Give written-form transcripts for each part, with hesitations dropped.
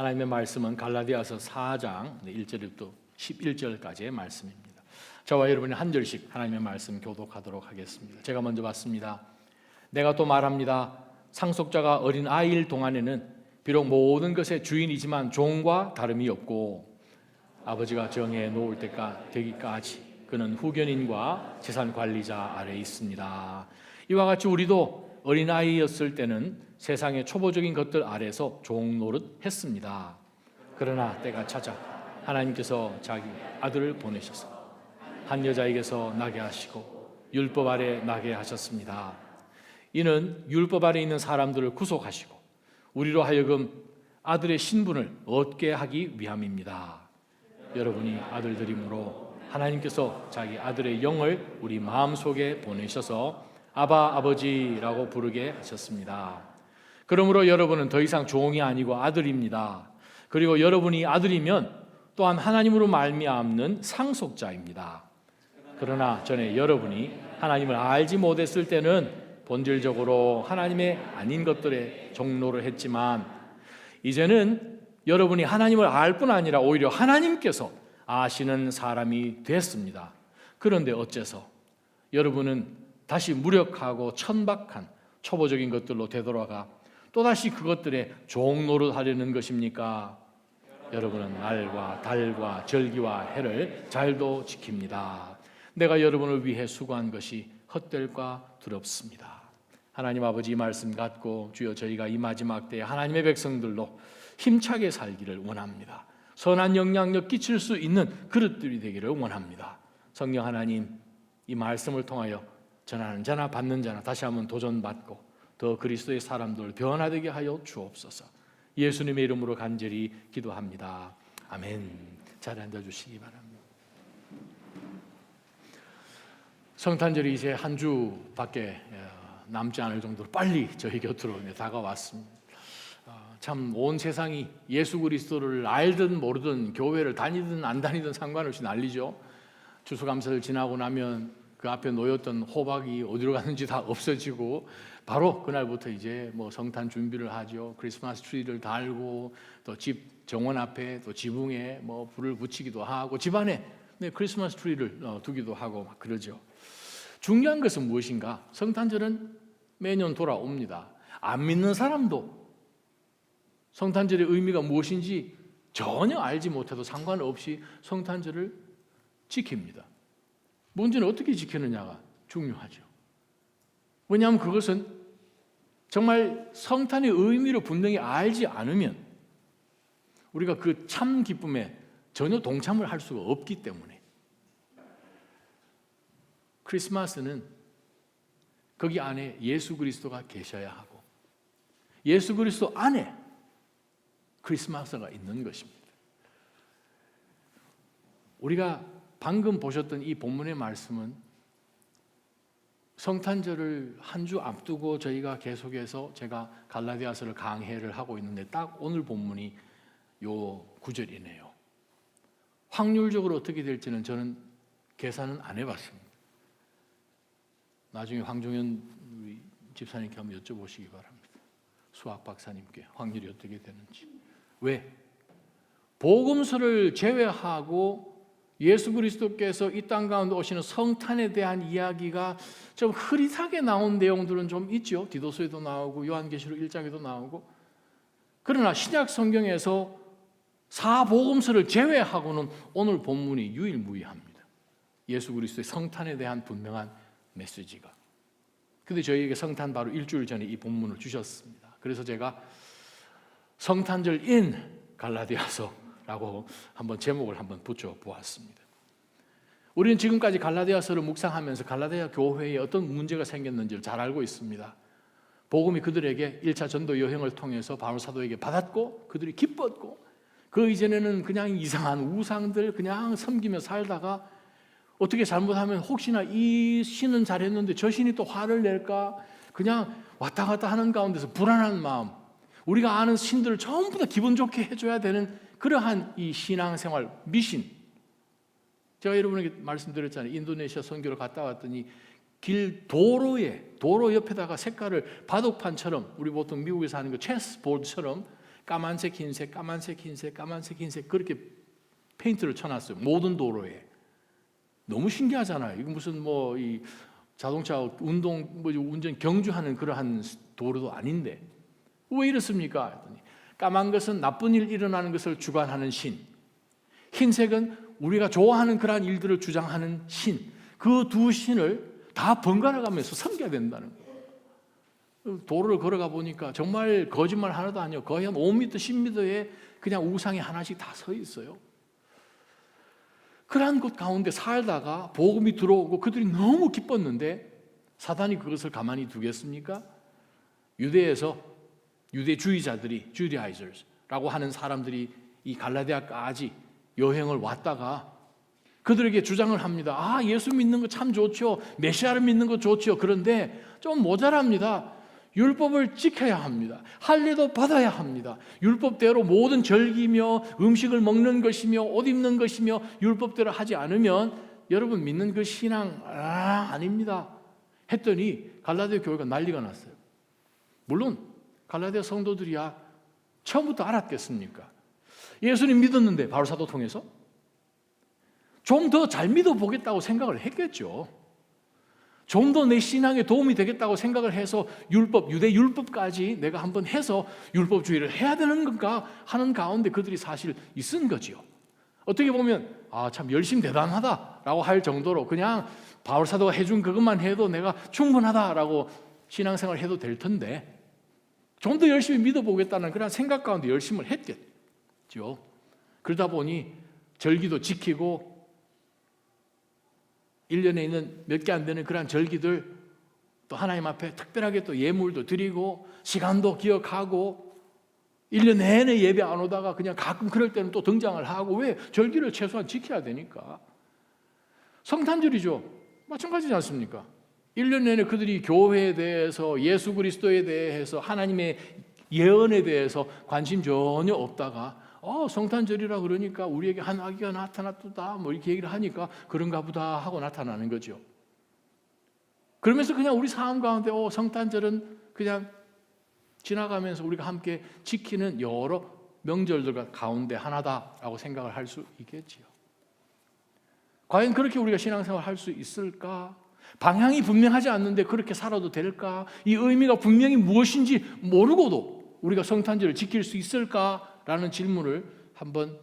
하나님의 말씀은 갈라디아서 4장 1절부터 11절까지의 말씀입니다. 저와 여러분이 한 절씩 하나님의 말씀 교독하도록 하겠습니다. 제가 먼저 받습니다. 내가 또 말합니다. 상속자가 어린 아이일 동안에는 비록 모든 것의 주인이지만 종과 다름이 없고 아버지가 정해 놓을 때가 되기까지 그는 후견인과 재산 관리자 아래에 있습니다. 이와 같이 우리도 어린아이였을 때는 세상의 초보적인 것들 아래에서 종 노릇 했습니다. 그러나 때가 차자 하나님께서 자기 아들을 보내셔서 한 여자에게서 나게 하시고 율법 아래 나게 하셨습니다. 이는 율법 아래 있는 사람들을 구속하시고 우리로 하여금 아들의 신분을 얻게 하기 위함입니다. 여러분이 아들들이므로 하나님께서 자기 아들의 영을 우리 마음속에 보내셔서 아바 아버지라고 부르게 하셨습니다. 그러므로 여러분은 더 이상 종이 아니고 아들입니다. 그리고 여러분이 아들이면 또한 하나님으로 말미암는 상속자입니다. 그러나 전에 여러분이 하나님을 알지 못했을 때는 본질적으로 하나님의 아닌 것들에 종노를 했지만 이제는 여러분이 하나님을 알 뿐 아니라 오히려 하나님께서 아시는 사람이 됐습니다. 그런데 어째서 여러분은 다시 무력하고 천박한 초보적인 것들로 되돌아가 또다시 그것들에 종노릇하려는 것입니까? 여러분은 날과 달과 절기와 해를 잘도 지킵니다. 내가 여러분을 위해 수고한 것이 헛될까 두렵습니다. 하나님 아버지 이 말씀 갖고 주여 저희가 이 마지막 때에 하나님의 백성들로 힘차게 살기를 원합니다. 선한 영향력 끼칠 수 있는 그릇들이 되기를 원합니다. 성령 하나님 이 말씀을 통하여 전하는 자나 받는 자나 다시 한번 도전받고 더 그리스도의 사람들 변화되게 하여 주옵소서. 예수님의 이름으로 간절히 기도합니다. 아멘. 자리에 앉아주시기 바랍니다. 성탄절이 이제 한 주밖에 남지 않을 정도로 빨리 저희 곁으로 다가왔습니다. 참 온 세상이 예수 그리스도를 알든 모르든 교회를 다니든 안 다니든 상관없이 난리죠. 추수감사를 지나고 나면 그 앞에 놓였던 호박이 어디로 갔는지 다 없어지고 바로 그날부터 이제 뭐 성탄 준비를 하죠. 크리스마스 트리를 달고 또 집 정원 앞에 또 지붕에 뭐 불을 붙이기도 하고 집 안에 크리스마스 트리를 두기도 하고 막 그러죠. 중요한 것은 무엇인가? 성탄절은 매년 돌아옵니다. 안 믿는 사람도 성탄절의 의미가 무엇인지 전혀 알지 못해도 상관없이 성탄절을 지킵니다. 문제는 어떻게 지키느냐가 중요하죠. 왜냐하면 그것은 정말 성탄의 의미를 분명히 알지 않으면 우리가 그 참 기쁨에 전혀 동참을 할 수가 없기 때문에 크리스마스는 거기 안에 예수 그리스도가 계셔야 하고 예수 그리스도 안에 크리스마스가 있는 것입니다. 우리가 방금 보셨던 이 본문의 말씀은 성탄절을 한 주 앞두고 저희가 계속해서 제가 갈라디아서를 강해를 하고 있는데 딱 오늘 본문이 요 구절이네요. 확률적으로 어떻게 될지는 저는 계산은 안 해봤습니다. 나중에 황종현 우리 집사님께 한번 여쭤보시기 바랍니다. 수학 박사님께 확률이 어떻게 되는지. 왜? 복음서를 제외하고 예수 그리스도께서 이 땅 가운데 오시는 성탄에 대한 이야기가 좀 흐릿하게 나온 내용들은 좀 있죠. 디도서에도 나오고 요한계시록 1장에도 나오고. 그러나 신약 성경에서 사복음서를 제외하고는 오늘 본문이 유일무이합니다. 예수 그리스도의 성탄에 대한 분명한 메시지가. 근데 저희에게 성탄 바로 일주일 전에 이 본문을 주셨습니다. 그래서 제가 성탄절 인 갈라디아서라고 한번 제목을 한번 붙여 보았습니다. 우리는 지금까지 갈라디아서를 묵상하면서 갈라디아 교회에 어떤 문제가 생겼는지를 잘 알고 있습니다. 복음이 그들에게 1차 전도 여행을 통해서 바울 사도에게 받았고 그들이 기뻤고 그 이전에는 그냥 이상한 우상들 그냥 섬기며 살다가 어떻게 잘못하면 혹시나 이 신은 잘했는데 저 신이 또 화를 낼까 그냥 왔다 갔다 하는 가운데서 불안한 마음, 우리가 아는 신들을 전부 다 기분 좋게 해줘야 되는 그러한 이 신앙생활 미신. 제가 여러분에게 말씀드렸잖아요. 인도네시아 선교를 갔다 왔더니 도로 옆에다가 색깔을 바둑판처럼 우리 보통 미국에서 하는 거 체스보드처럼 까만색, 흰색, 까만색, 흰색, 까만색, 흰색 그렇게 페인트를 쳐놨어요. 모든 도로에. 너무 신기하잖아요. 이거 무슨 뭐 이 자동차 운전 경주하는 그러한 도로도 아닌데 왜 이렇습니까? 했더니 까만 것은 나쁜 일 일어나는 것을 주관하는 신, 흰색은 우리가 좋아하는 그러한 일들을 주장하는 신, 그 두 신을 다 번갈아 가면서 섬겨야 된다는 거예요. 도로를 걸어가 보니까 정말 거짓말 하나도 아니에요. 거의 한 5m, 10m에 그냥 우상이 하나씩 다 서 있어요. 그러한 곳 가운데 살다가 복음이 들어오고 그들이 너무 기뻤는데 사단이 그것을 가만히 두겠습니까? 유대에서 유대주의자들이 Judaizers,라고 하는 사람들이 이 갈라디아까지 여행을 왔다가 그들에게 주장을 합니다. 아, 예수 믿는 거 참 좋죠. 메시아를 믿는 거 좋죠. 그런데 좀 모자랍니다. 율법을 지켜야 합니다. 할례도 받아야 합니다. 율법대로 모든 절기며 음식을 먹는 것이며 옷 입는 것이며 율법대로 하지 않으면 여러분 믿는 그 신앙 아닙니다. 했더니 갈라디아 교회가 난리가 났어요. 물론 갈라디아 성도들이야 처음부터 알았겠습니까? 예수님 믿었는데 바울사도 통해서 좀 더 잘 믿어보겠다고 생각을 했겠죠. 좀 더 내 신앙에 도움이 되겠다고 생각을 해서 유대 율법까지 내가 한번 해서 율법주의를 해야 되는 건가 하는 가운데 그들이 사실 있은 거지요. 어떻게 보면 참 열심 대단하다라고 할 정도로 그냥 바울사도가 해준 그것만 해도 내가 충분하다라고 신앙생활을 해도 될 텐데 좀 더 열심히 믿어보겠다는 그런 생각 가운데 열심을 했겠죠. 그러다 보니 절기도 지키고 1년에 있는 몇 개 안 되는 그런 절기들 또 하나님 앞에 특별하게 또 예물도 드리고 시간도 기억하고 1년 내내 예배 안 오다가 그냥 가끔 그럴 때는 또 등장을 하고 왜? 절기를 최소한 지켜야 되니까. 성탄절이죠. 마찬가지지 않습니까? 1년 내내 그들이 교회에 대해서 예수 그리스도에 대해서 하나님의 예언에 대해서 관심 전혀 없다가 성탄절이라 그러니까 우리에게 한 아기가 나타났다 뭐 이렇게 얘기를 하니까 그런가 보다 하고 나타나는 거죠. 그러면서 그냥 우리 삶 가운데 성탄절은 그냥 지나가면서 우리가 함께 지키는 여러 명절들 가운데 하나다라고 생각을 할 수 있겠지요. 과연 그렇게 우리가 신앙생활을 할 수 있을까? 방향이 분명하지 않는데 그렇게 살아도 될까? 이 의미가 분명히 무엇인지 모르고도 우리가 성탄절을 지킬 수 있을까라는 질문을 한번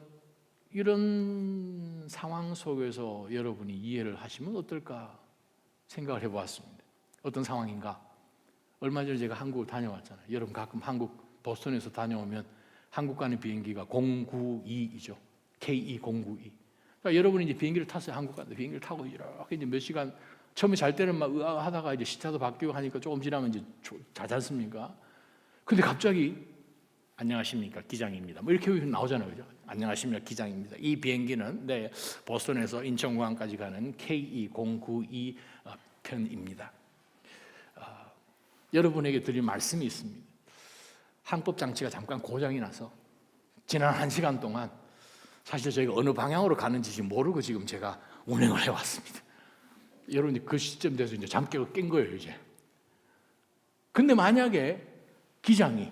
이런 상황 속에서 여러분이 이해를 하시면 어떨까 생각을 해보았습니다. 어떤 상황인가? 얼마 전에 제가 한국을 다녀왔잖아요. 여러분 가끔 한국 보스턴에서 다녀오면 한국 가는 비행기가 092이죠. KE092. 그러니까 여러분이 이제 비행기를 탔어요. 한국 가는데 비행기를 타고 이렇게 이제 몇 시간 처음에 잘 때는 막 하다가 이제 시차도 바뀌고 하니까 조금 지나면 이제 자지 않습니까? 근데 갑자기 안녕하십니까 기장입니다. 뭐 이렇게 나오잖아요, 그죠? 안녕하십니까 기장입니다. 이 비행기는 보스턴에서 인천공항까지 가는 KE092 편입니다. 여러분에게 드릴 말씀이 있습니다. 항법 장치가 잠깐 고장이 나서 지난 1시간 동안 사실 저희가 어느 방향으로 가는지 모르고 지금 제가 운행을 해왔습니다. 여러분이 그 시점 돼서 이제 잠깨가 깬 거예요, 이제. 근데 만약에 기장이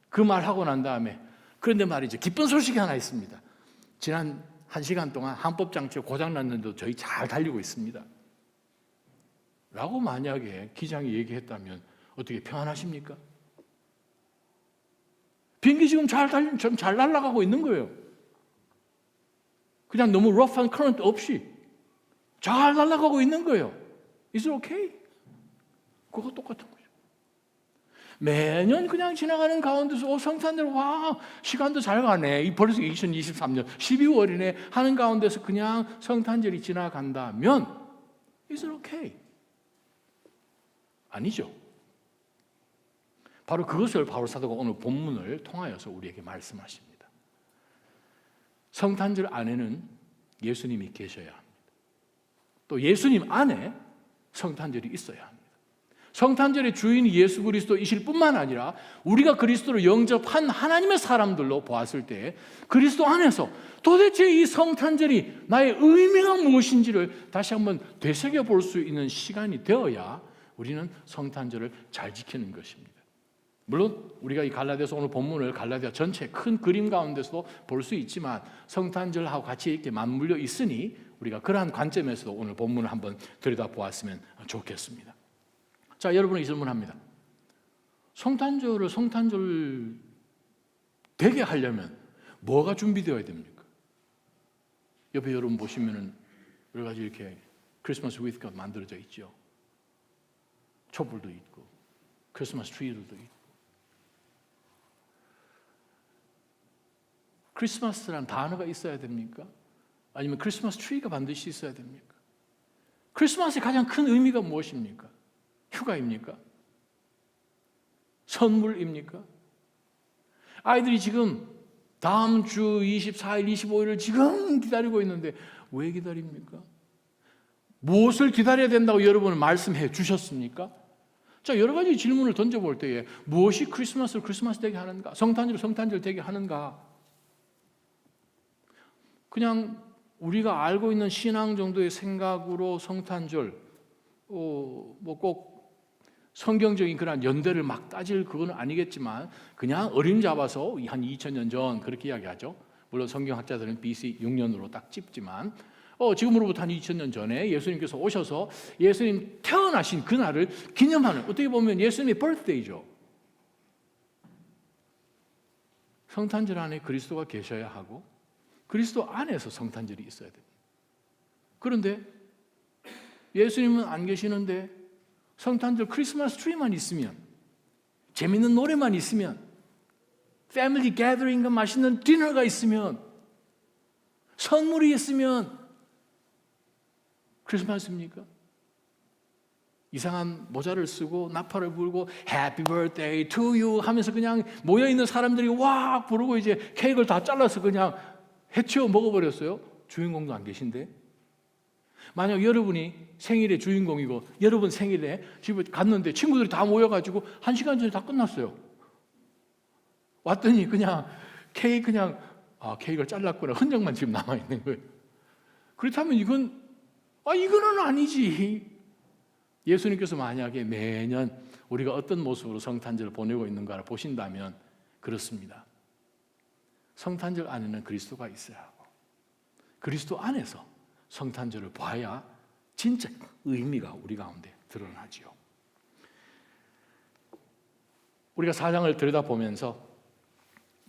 그 말 하고 난 다음에 그런데 말이죠. 기쁜 소식이 하나 있습니다. 지난 1시간 동안 항법 장치가 고장 났는데도 저희 잘 달리고 있습니다. 라고 만약에 기장이 얘기했다면 어떻게 평안하십니까? 비행기 지금 잘 날아가고 있는 거예요. 그냥 너무 rough한 current 없이 잘 날아가고 있는 거예요. Is it okay? 그거 똑같은 거죠. 매년 그냥 지나가는 가운데서 성탄절 와 시간도 잘 가네. 벌써 2023년 12월이네 하는 가운데서 그냥 성탄절이 지나간다면 Is it okay? 아니죠. 바로 그것을 바울 사도가 오늘 본문을 통하여서 우리에게 말씀하십니다. 성탄절 안에는 예수님이 계셔야 합니다. 또 예수님 안에 성탄절이 있어야 합니다. 성탄절의 주인이 예수 그리스도이실 뿐만 아니라 우리가 그리스도를 영접한 하나님의 사람들로 보았을 때 그리스도 안에서 도대체 이 성탄절이 나의 의미가 무엇인지를 다시 한번 되새겨 볼 수 있는 시간이 되어야 우리는 성탄절을 잘 지키는 것입니다. 물론 우리가 이 갈라디아서 오늘 본문을 갈라디아 전체 큰 그림 가운데서도 볼 수 있지만 성탄절하고 같이 이렇게 맞물려 있으니 우리가 그러한 관점에서도 오늘 본문을 한번 들여다보았으면 좋겠습니다. 자, 여러분이 질문합니다. 성탄절을 성탄절 되게 하려면 뭐가 준비되어야 됩니까? 옆에 여러분 보시면은 여러 가지 이렇게 크리스마스 위트가 만들어져 있죠. 촛불도 있고 크리스마스 트리들도 있고. 크리스마스란 단어가 있어야 됩니까? 아니면 크리스마스 트리가 반드시 있어야 됩니까? 크리스마스의 가장 큰 의미가 무엇입니까? 휴가입니까? 선물입니까? 아이들이 지금 다음 주 24일, 25일을 지금 기다리고 있는데 왜 기다립니까? 무엇을 기다려야 된다고 여러분은 말씀해 주셨습니까? 자, 여러 가지 질문을 던져볼 때에 무엇이 크리스마스를 크리스마스 되게 하는가? 성탄절을 성탄절 되게 하는가? 그냥 우리가 알고 있는 신앙 정도의 생각으로 성탄절, 뭐 꼭 성경적인 그런 연대를 막 따질 그건 아니겠지만 그냥 어림잡아서 한 2000년 전 그렇게 이야기하죠. 물론 성경학자들은 BC 6년으로 딱 찝지만 지금으로부터 한 2000년 전에 예수님께서 오셔서 예수님 태어나신 그날을 기념하는, 어떻게 보면 예수님의 birthday죠. 성탄절 안에 그리스도가 계셔야 하고 그리스도 안에서 성탄절이 있어야 됩니다. 그런데 예수님은 안 계시는데 성탄절 크리스마스 트리만 있으면, 재밌는 노래만 있으면, 패밀리 게더링과 맛있는 디너가 있으면, 선물이 있으면 크리스마스입니까? 이상한 모자를 쓰고 나팔을 불고 Happy birthday to you 하면서 그냥 모여있는 사람들이 와 부르고 이제 케이크를 다 잘라서 그냥 해치워 먹어버렸어요. 주인공도 안 계신데. 만약 여러분이 생일의 주인공이고 여러분 생일에 집에 갔는데 친구들이 다 모여가지고 1시간 전에 다 끝났어요. 왔더니 그냥 케이크를 잘랐구나 흔적만 지금 남아있는 거예요. 그렇다면 이거는 아니지. 예수님께서 만약에 매년 우리가 어떤 모습으로 성탄절을 보내고 있는가를 보신다면 그렇습니다. 성탄절 안에는 그리스도가 있어야 하고 그리스도 안에서 성탄절을 봐야 진짜 의미가 우리 가운데 드러나지요. 우리가 사장을 들여다보면서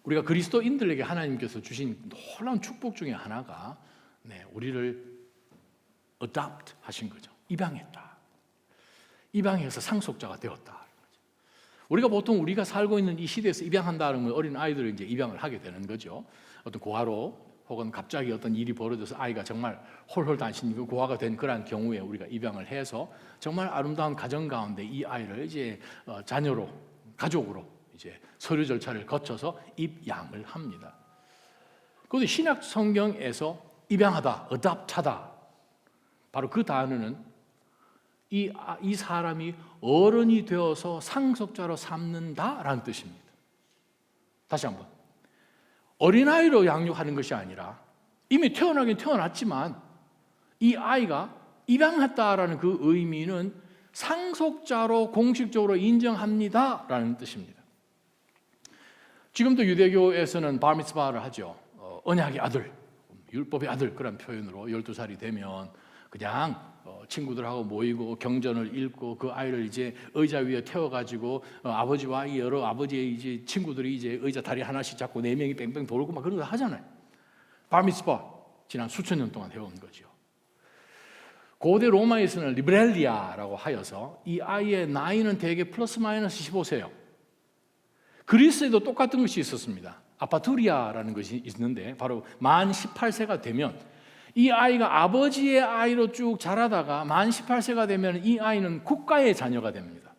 우리가 그리스도인들에게 하나님께서 주신 놀라운 축복 중에 하나가 우리를 adopt 하신 거죠. 입양했다. 입양해서 상속자가 되었다. 우리가 보통 우리가 살고 있는 이 시대에서 입양한다 그러면 어린 아이들을 이제 입양을 하게 되는 거죠. 어떤 고아로 혹은 갑자기 어떤 일이 벌어져서 아이가 정말 홀홀 다니시는 고아가 된 그러한 경우에 우리가 입양을 해서 정말 아름다운 가정 가운데 이 아이를 이제 자녀로, 가족으로 이제 서류 절차를 거쳐서 입양을 합니다. 그런데 신약 성경에서 입양하다, adopt하다, 바로 그 단어는 이 사람이 어른이 되어서 상속자로 삼는다라는 뜻입니다. 다시 한번. 어린아이로 양육하는 것이 아니라 이미 태어나긴 태어났지만 이 아이가 입양했다라는 그 의미는 상속자로 공식적으로 인정합니다라는 뜻입니다. 지금도 유대교에서는 바미츠바를 하죠. 언약의 아들, 율법의 아들 그런 표현으로 12살이 되면 그냥 친구들하고 모이고 경전을 읽고 그 아이를 이제 의자 위에 태워가지고 아버지와 여러 아버지의 이제 친구들이 이제 의자 다리 하나씩 잡고 4명이 뺑뺑 돌고 막 그런 거 하잖아요. 바미츠바 지난 수천 년 동안 해온 거죠. 고대 로마에서는 리브렐리아라고 하여서 이 아이의 나이는 대개 플러스 마이너스 15세예요. 그리스에도 똑같은 것이 있었습니다. 아파투리아라는 것이 있는데 바로 만 18세가 되면 이 아이가 아버지의 아이로 쭉 자라다가 만 18세가 되면 이 아이는 국가의 자녀가 됩니다.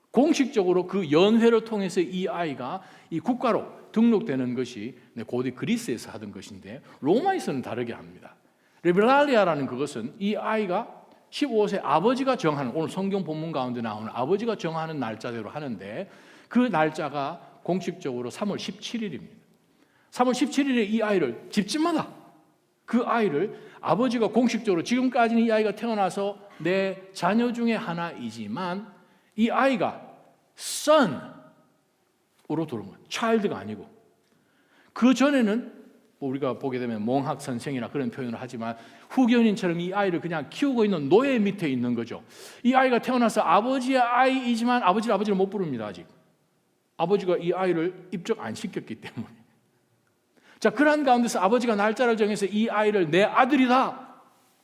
공식적으로 그 연회를 통해서 이 아이가 이 국가로 등록되는 것이 고대 그리스에서 하던 것인데 로마에서는 다르게 합니다. 리브랄리아라는 그것은 이 아이가 15세 아버지가 정하는, 오늘 성경 본문 가운데 나오는 아버지가 정하는 날짜대로 하는데 그 날짜가 공식적으로 3월 17일입니다. 3월 17일에 이 아이를 집집마다 그 아이를 아버지가 공식적으로 지금까지는 이 아이가 태어나서 내 자녀 중에 하나이지만 이 아이가 son, 들어온 거예요. 차일드가 아니고. 그 전에는 우리가 보게 되면 몽학 선생이나 그런 표현을 하지만 후견인처럼 이 아이를 그냥 키우고 있는 노예 밑에 있는 거죠. 이 아이가 태어나서 아버지의 아이이지만 아버지를 못 부릅니다. 아직. 아버지가 이 아이를 입적 안 시켰기 때문에. 자, 그러한 가운데서 아버지가 날짜를 정해서 이 아이를 내 아들이다.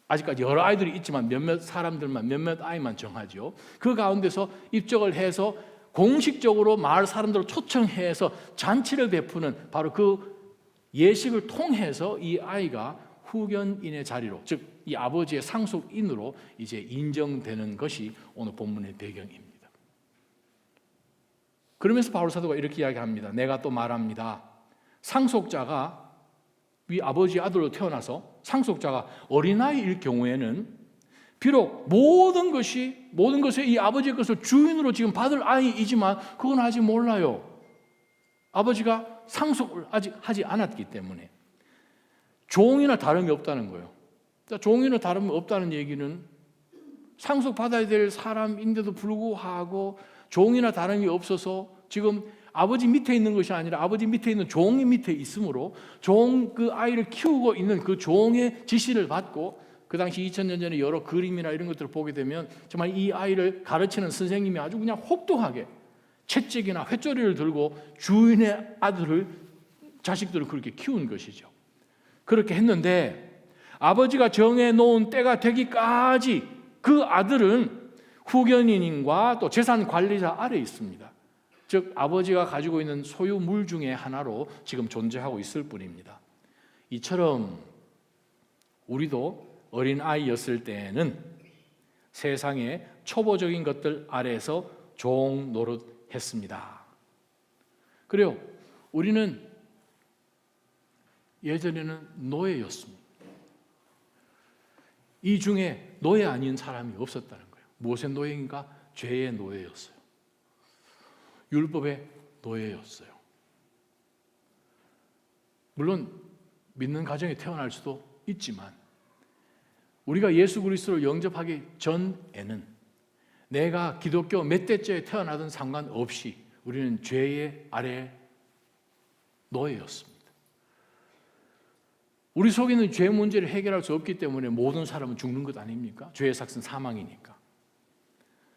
아직까지 여러 아이들이 있지만 몇몇 사람들만, 몇몇 아이만 정하죠. 그 가운데서 입적을 해서 공식적으로 마을 사람들을 초청해서 잔치를 베푸는 바로 그 예식을 통해서 이 아이가 후견인의 자리로, 즉 이 아버지의 상속인으로 이제 인정되는 것이 오늘 본문의 배경입니다. 그러면서 바울 사도가 이렇게 이야기합니다. 내가 또 말합니다. 상속자가 이 아버지의 아들로 태어나서 상속자가 어린아이일 경우에는 비록 모든 것에 이 아버지의 것을 주인으로 지금 받을 아이이지만 그건 아직 몰라요. 아버지가 상속을 아직 하지 않았기 때문에 종이나 다름이 없다는 거예요. 종이나 다름이 없다는 얘기는 상속받아야 될 사람인데도 불구하고 종이나 다름이 없어서 지금 아버지 밑에 있는 것이 아니라 아버지 밑에 있는 종이 밑에 있으므로 그 아이를 키우고 있는 그 종의 지시를 받고, 그 당시 2000년 전에 여러 그림이나 이런 것들을 보게 되면 정말 이 아이를 가르치는 선생님이 아주 그냥 혹독하게 채찍이나 횟조리를 들고 주인의 자식들을 그렇게 키운 것이죠. 그렇게 했는데 아버지가 정해놓은 때가 되기까지 그 아들은 후견인과 또 재산 관리자 아래에 있습니다. 즉 아버지가 가지고 있는 소유물 중에 하나로 지금 존재하고 있을 뿐입니다. 이처럼 우리도 어린아이였을 때에는 세상의 초보적인 것들 아래에서 종 노릇했습니다. 그래요. 우리는 예전에는 노예였습니다. 이 중에 노예 아닌 사람이 없었다는 거예요. 무엇의 노예인가? 죄의 노예였어요. 율법의 노예였어요. 물론 믿는 가정에 태어날 수도 있지만 우리가 예수 그리스도를 영접하기 전에는 내가 기독교 몇 대째 태어나든 상관없이 우리는 죄의 아래 노예였습니다. 우리 속에 있는 죄 문제를 해결할 수 없기 때문에 모든 사람은 죽는 것 아닙니까? 죄의 삭은 사망이니까.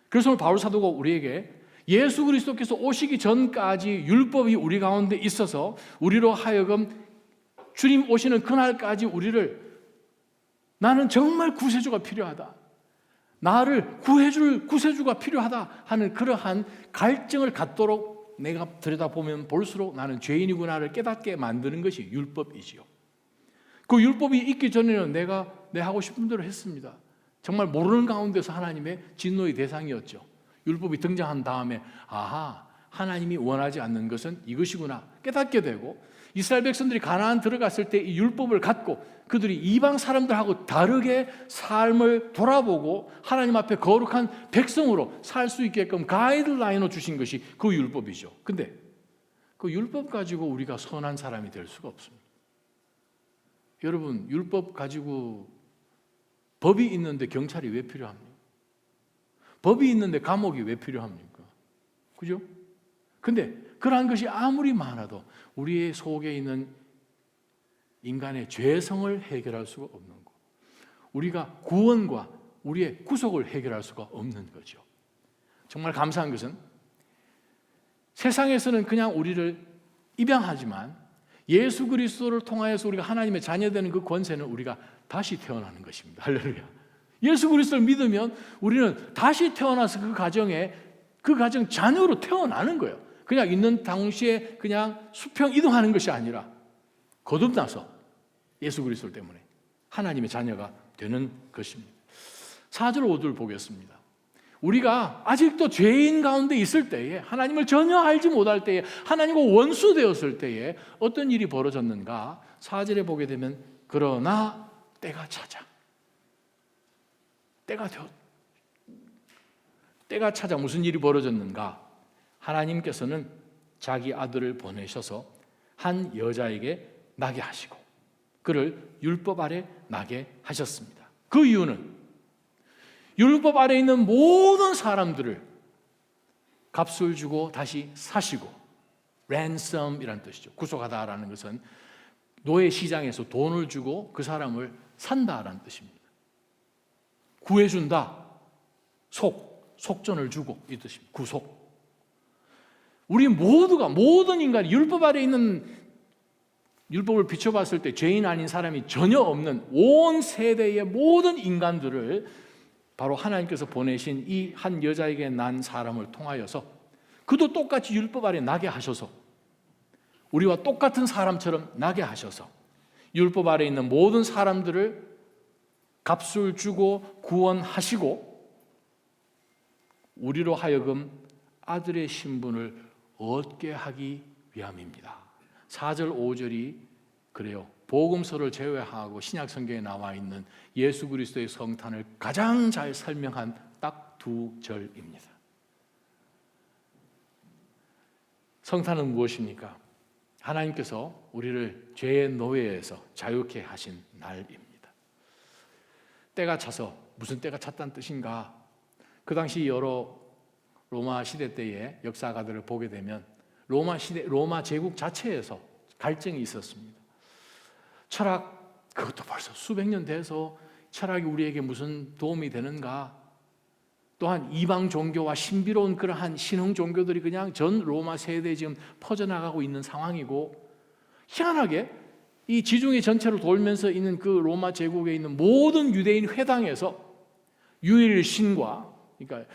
그래서 오늘 바울 사도가 우리에게 예수 그리스도께서 오시기 전까지 율법이 우리 가운데 있어서 우리로 하여금 주님 오시는 그날까지 우리를 나는 정말 구세주가 필요하다, 나를 구해줄 구세주가 필요하다 하는 그러한 갈증을 갖도록 내가 들여다보면 볼수록 나는 죄인이구나를 깨닫게 만드는 것이 율법이지요. 그 율법이 있기 전에는 내가 내 하고 싶은 대로 했습니다. 정말 모르는 가운데서 하나님의 진노의 대상이었죠. 율법이 등장한 다음에 아하, 하나님이 원하지 않는 것은 이것이구나 깨닫게 되고, 이스라엘 백성들이 가나안 들어갔을 때 이 율법을 갖고 그들이 이방 사람들하고 다르게 삶을 돌아보고 하나님 앞에 거룩한 백성으로 살 수 있게끔 가이드라인을 주신 것이 그 율법이죠. 근데 그 율법 가지고 우리가 선한 사람이 될 수가 없습니다. 여러분, 율법 가지고 법이 있는데 경찰이 왜 필요합니까? 법이 있는데 감옥이 왜 필요합니까? 그죠? 근데 그러한 것이 아무리 많아도 우리의 속에 있는 인간의 죄성을 해결할 수가 없는 거, 우리가 구원과 우리의 구속을 해결할 수가 없는 거죠. 정말 감사한 것은 세상에서는 그냥 우리를 입양하지만 예수 그리스도를 통하여서 우리가 하나님의 자녀되는 그 권세는 우리가 다시 태어나는 것입니다. 할렐루야. 예수 그리스도를 믿으면 우리는 다시 태어나서 그 가정 자녀로 태어나는 거예요. 그냥 있는 당시에 그냥 수평 이동하는 것이 아니라 거듭나서 예수 그리스도 때문에 하나님의 자녀가 되는 것입니다. 4절 5절 보겠습니다. 우리가 아직도 죄인 가운데 있을 때에, 하나님을 전혀 알지 못할 때에, 하나님과 원수 되었을 때에 어떤 일이 벌어졌는가? 4절에 보게 되면 그러나 때가 찾아, 때가 찾아 무슨 일이 벌어졌는가? 하나님께서는 자기 아들을 보내셔서 한 여자에게 나게 하시고 그를 율법 아래 나게 하셨습니다. 그 이유는 율법 아래 있는 모든 사람들을 값을 주고 다시 사시고 ransom이라는 뜻이죠. 구속하다라는 것은 노예 시장에서 돈을 주고 그 사람을 산다라는 뜻입니다. 구해준다, 속전을 주고 이 뜻입니다. 구속. 우리 모두가, 모든 인간이 율법 아래 있는, 율법을 비춰봤을 때 죄인 아닌 사람이 전혀 없는 온 세대의 모든 인간들을 바로 하나님께서 보내신 이 한 여자에게 난 사람을 통하여서, 그도 똑같이 율법 아래 나게 하셔서, 우리와 똑같은 사람처럼 나게 하셔서 율법 아래 있는 모든 사람들을 값을 주고 구원하시고 우리로 하여금 아들의 신분을 얻게 하기 위함입니다. 4절 5절이 그래요. 복음서를 제외하고 신약 성경에 나와 있는 예수 그리스도의 성탄을 가장 잘 설명한 딱 두 절입니다. 성탄은 무엇입니까? 하나님께서 우리를 죄의 노예에서 자유케 하신 날입니다. 때가 차서, 무슨 때가 찼다는 뜻인가? 그 당시 여러 로마 시대 때의 역사가들을 보게 되면 로마 제국 자체에서 갈등이 있었습니다. 철학, 그것도 벌써 수백 년 돼서 철학이 우리에게 무슨 도움이 되는가? 또한 이방 종교와 신비로운 그러한 신흥 종교들이 그냥 전 로마 세대에 지금 퍼져나가고 있는 상황이고, 희한하게 이 지중해 전체로 돌면서 있는 그 로마 제국에 있는 모든 유대인 회당에서 유일신과, 그러니까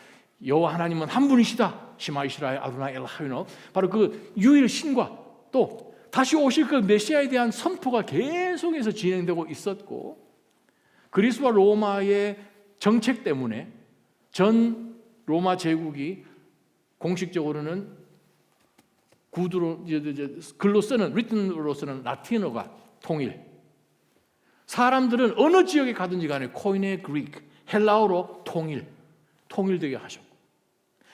여호와 하나님은 한 분이시다, 시마 이스라엘 아도나이 엘하이노, 바로 그 유일신과 또 다시 오실 그 메시아에 대한 선포가 계속해서 진행되고 있었고, 그리스와 로마의 정책 때문에 전 로마 제국이 공식적으로는 구두로, 글로 쓰는, 리튼으로 쓰는 라틴어가 통일, 사람들은 어느 지역에 가든지 간에 코인의 그리크, 헬라어로 통일되게 하셨고,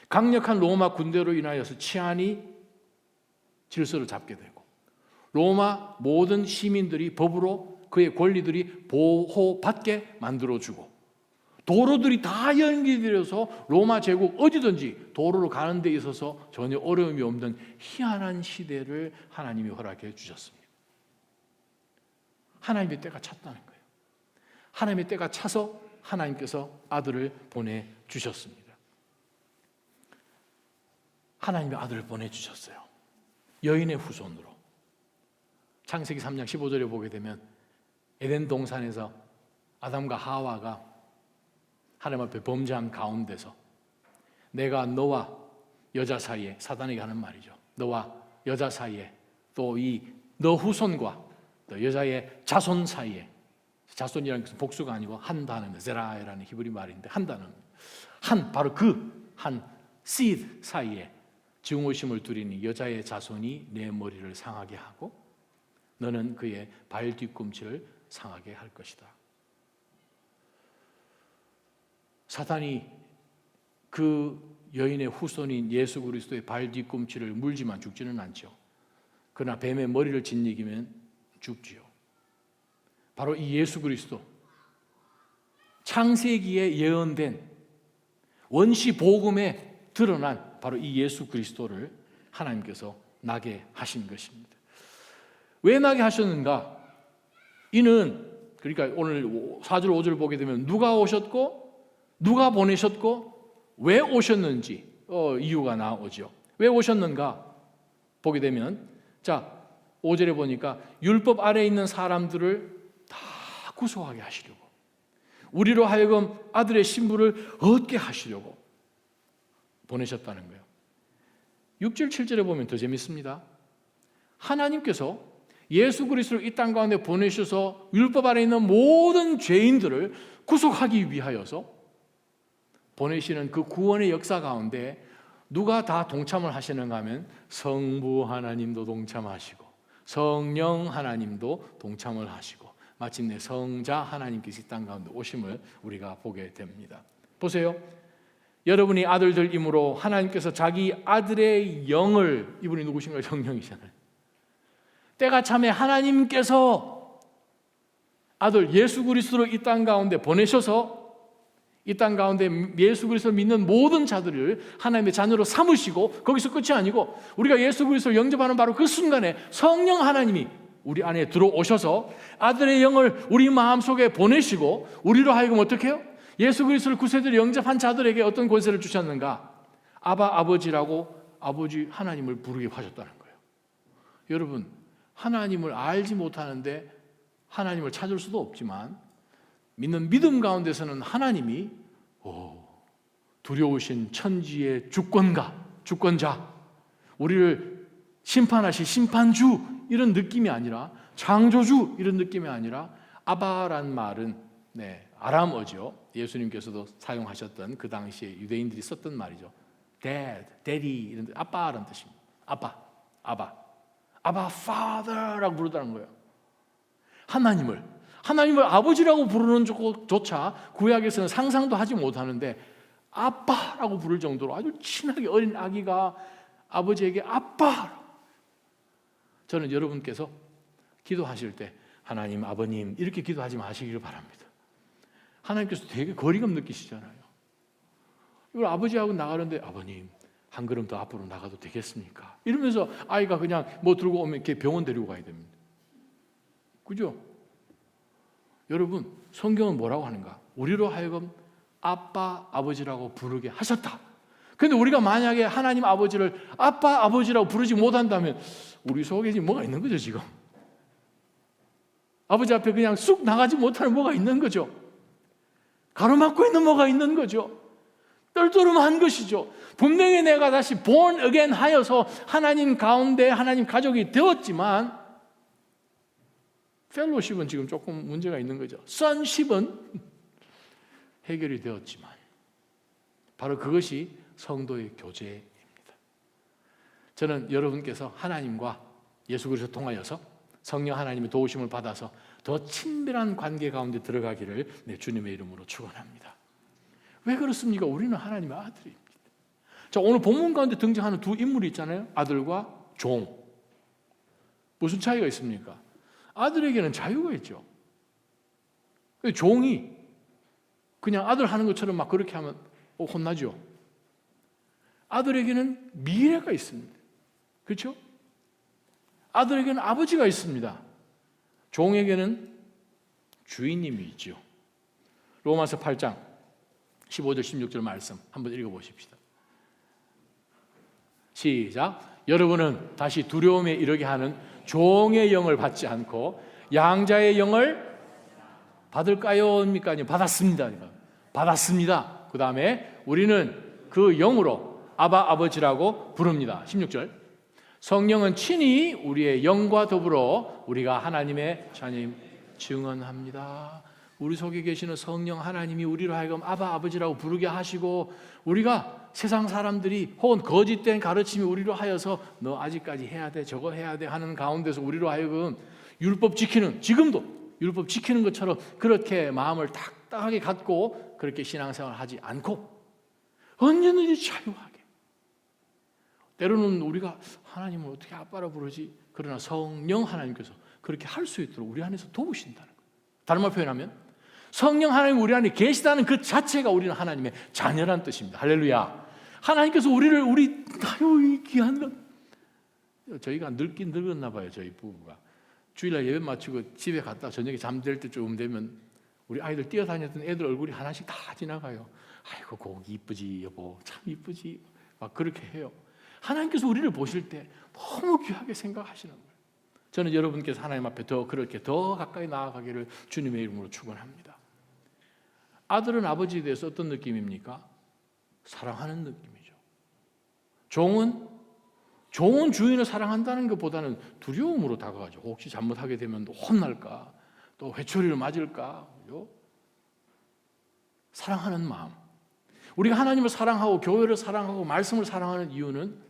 강력한 로마 군대로 인하여서 치안이 질서를 잡게 되고, 로마 모든 시민들이 법으로 그의 권리들이 보호받게 만들어주고, 도로들이 다 연기되어서 로마 제국 어디든지 도로로 가는 데 있어서 전혀 어려움이 없는 희한한 시대를 하나님이 허락해 주셨습니다. 하나님의 때가 찼다는 거예요. 하나님의 때가 차서 하나님께서 아들을 보내주셨습니다. 하나님의 아들을 보내주셨어요. 여인의 후손으로. 창세기 3장 15절에 보게 되면 에덴 동산에서 아담과 하와가 하나님 앞에 범죄한 가운데서 내가 너와 여자 사이에, 사단에게 하는 말이죠, 너와 여자 사이에, 또 이 너 후손과 또 여자의 자손 사이에, 자손이라는 것은 복수가 아니고 한 단어입니다. 제라라는 히브리 말인데 한 단어입니다. 바로 그 한 seed 사이에 증오심을 두리니 여자의 자손이 내 머리를 상하게 하고 너는 그의 발 뒤꿈치를 상하게 할 것이다. 사탄이 그 여인의 후손인 예수 그리스도의 발 뒤꿈치를 물지만 죽지는 않죠. 그러나 뱀의 머리를 짓이기면 죽지요. 바로 이 예수 그리스도, 창세기에 예언된 원시 복음에 드러난 바로 이 예수 그리스도를 하나님께서 나게 하신 것입니다. 왜 나게 하셨는가? 이는, 그러니까 오늘 4절 5절을 보게 되면 누가 오셨고 누가 보내셨고 왜 오셨는지 이유가 나오죠. 왜 오셨는가 보게 되면, 자 5절에 보니까 율법 아래에 있는 사람들을 다 구속하게 하시려고, 우리로 하여금 아들의 신분을 얻게 하시려고 보내셨다는 거예요. 6절 7절에 보면 더 재밌습니다. 하나님께서 예수 그리스도를 이 땅 가운데 보내셔서 율법 아래에 있는 모든 죄인들을 구속하기 위하여서 보내시는 그 구원의 역사 가운데 누가 다 동참을 하시는가 하면 성부 하나님도 동참하시고 성령 하나님도 동참을 하시고 마침내 성자 하나님께서 이 땅 가운데 오심을 우리가 보게 됩니다. 보세요. 여러분이 아들들이므로 하나님께서 자기 아들의 영을, 이분이 누구신가요? 성령이잖아요. 때가 참에 하나님께서 아들 예수 그리스도를 이 땅 가운데 보내셔서 이 땅 가운데 예수 그리스도를 믿는 모든 자들을 하나님의 자녀로 삼으시고 거기서 끝이 아니고 우리가 예수 그리스도를 영접하는 바로 그 순간에 성령 하나님이 우리 안에 들어오셔서 아들의 영을 우리 마음속에 보내시고 우리로 하여금 어떻게 해요? 예수 그리스도를 구세주로 영접한 자들에게 어떤 권세를 주셨는가? 아바 아버지라고 아버지 하나님을 부르게 하셨다는 거예요. 여러분, 하나님을 알지 못하는데 하나님을 찾을 수도 없지만 믿는 믿음 가운데서는 하나님이 두려우신 천지의 주권자, 우리를 심판하실 심판주 이런 느낌이 아니라 창조주 이런 느낌이 아니라 아바란 말은 아람어죠. 예수님께서도 사용하셨던 그 당시에 유대인들이 썼던 말이죠. Dad, Daddy 이런 아빠라는 뜻입니다. 아바, Father라고 부르다는 거예요. 하나님을 아버지라고 부르는 조차 구약에서는 상상도 하지 못하는데 아빠라고 부를 정도로 아주 친하게 어린 아기가 아버지에게 아빠. 저는 여러분께서 기도하실 때 하나님, 아버님 이렇게 기도하지 마시기를 바랍니다. 하나님께서 되게 거리감 느끼시잖아요. 이걸 아버지하고 나가는데 아버님 한 걸음 더 앞으로 나가도 되겠습니까? 이러면서 아이가 그냥 뭐 들고 오면 이렇게 병원 데리고 가야 됩니다. 그죠? 여러분, 성경은 뭐라고 하는가? 우리로 하여금 아빠, 아버지라고 부르게 하셨다. 그런데 우리가 만약에 하나님 아버지를 아빠, 아버지라고 부르지 못한다면 우리 속에 지금 뭐가 있는 거죠, 지금? 아버지 앞에 그냥 쑥 나가지 못하는 뭐가 있는 거죠. 가로막고 있는 뭐가 있는 거죠. 떨떠름한 것이죠. 분명히 내가 다시 born again 하여서 하나님 가운데 하나님 가족이 되었지만 펠로십은 지금 조금 문제가 있는 거죠. sonship은 해결이 되었지만 바로 그것이 성도의 교제입니다. 저는 여러분께서 하나님과 예수 그리스도 통하여서 성령 하나님의 도우심을 받아서 더 친밀한 관계 가운데 들어가기를 주님의 이름으로 축원합니다. 왜 그렇습니까? 우리는 하나님의 아들입니다. 자, 오늘 본문 가운데 등장하는 두 인물이 있잖아요. 아들과 종. 무슨 차이가 있습니까? 아들에게는 자유가 있죠. 종이 그냥 아들 하는 것처럼 막 그렇게 하면 혼나죠. 아들에게는 미래가 있습니다. 그렇죠? 아들에게는 아버지가 있습니다. 종에게는 주인님이 있죠. 로마서 8장 15절 16절 말씀 한번 읽어보십시다. 시작. 여러분은 다시 두려움에 이르게 하는 종의 영을 받지 않고 양자의 영을 받을까요? 입니까? 아니요, 받았습니다. 받았습니다. 그 다음에 우리는 그 영으로 아바 아버지라고 부릅니다. 16절. 성령은 친히 우리의 영과 더불어 우리가 하나님의 자녀임 증언합니다. 우리 속에 계시는 성령 하나님이 우리로 하여금 아바 아버지라고 부르게 하시고 우리가 세상 사람들이 혹은 거짓된 가르침이 우리로 하여서 너 아직까지 해야 돼 저거 해야 돼 하는 가운데서 우리로 하여금 율법 지키는, 지금도 율법 지키는 것처럼 그렇게 마음을 딱딱하게 갖고 그렇게 신앙생활을 하지 않고 언제든지 자유하게, 때로는 우리가 하나님을 어떻게 아빠라 부르지? 그러나 성령 하나님께서 그렇게 할 수 있도록 우리 안에서 도우신다는 거예요. 다른 말 표현하면 성령 하나님 우리 안에 계시다는 그 자체가 우리는 하나님의 자녀란 뜻입니다. 할렐루야. 하나님께서 우리 이 귀한 것, 저희가 늙긴 늙었나 봐요. 저희 부부가 주일날 예배 마치고 집에 갔다 저녁에 잠들 때쯤 되면 우리 아이들 뛰어다녔던 애들 얼굴이 하나씩 다 지나가요. 아이고 고기 이쁘지 여보, 참 이쁘지, 막 그렇게 해요. 하나님께서 우리를 보실 때 너무 귀하게 생각하시는 거예요. 저는 여러분께서 하나님 앞에 그렇게 더 가까이 나아가기를 주님의 이름으로 축원합니다. 아들은 아버지에 대해서 어떤 느낌입니까? 사랑하는 느낌이죠. 종은 주인을 사랑한다는 것보다는 두려움으로 다가가죠. 혹시 잘못하게 되면 혼날까, 또 회초리를 맞을까. 그죠? 사랑하는 마음. 우리가 하나님을 사랑하고 교회를 사랑하고 말씀을 사랑하는 이유는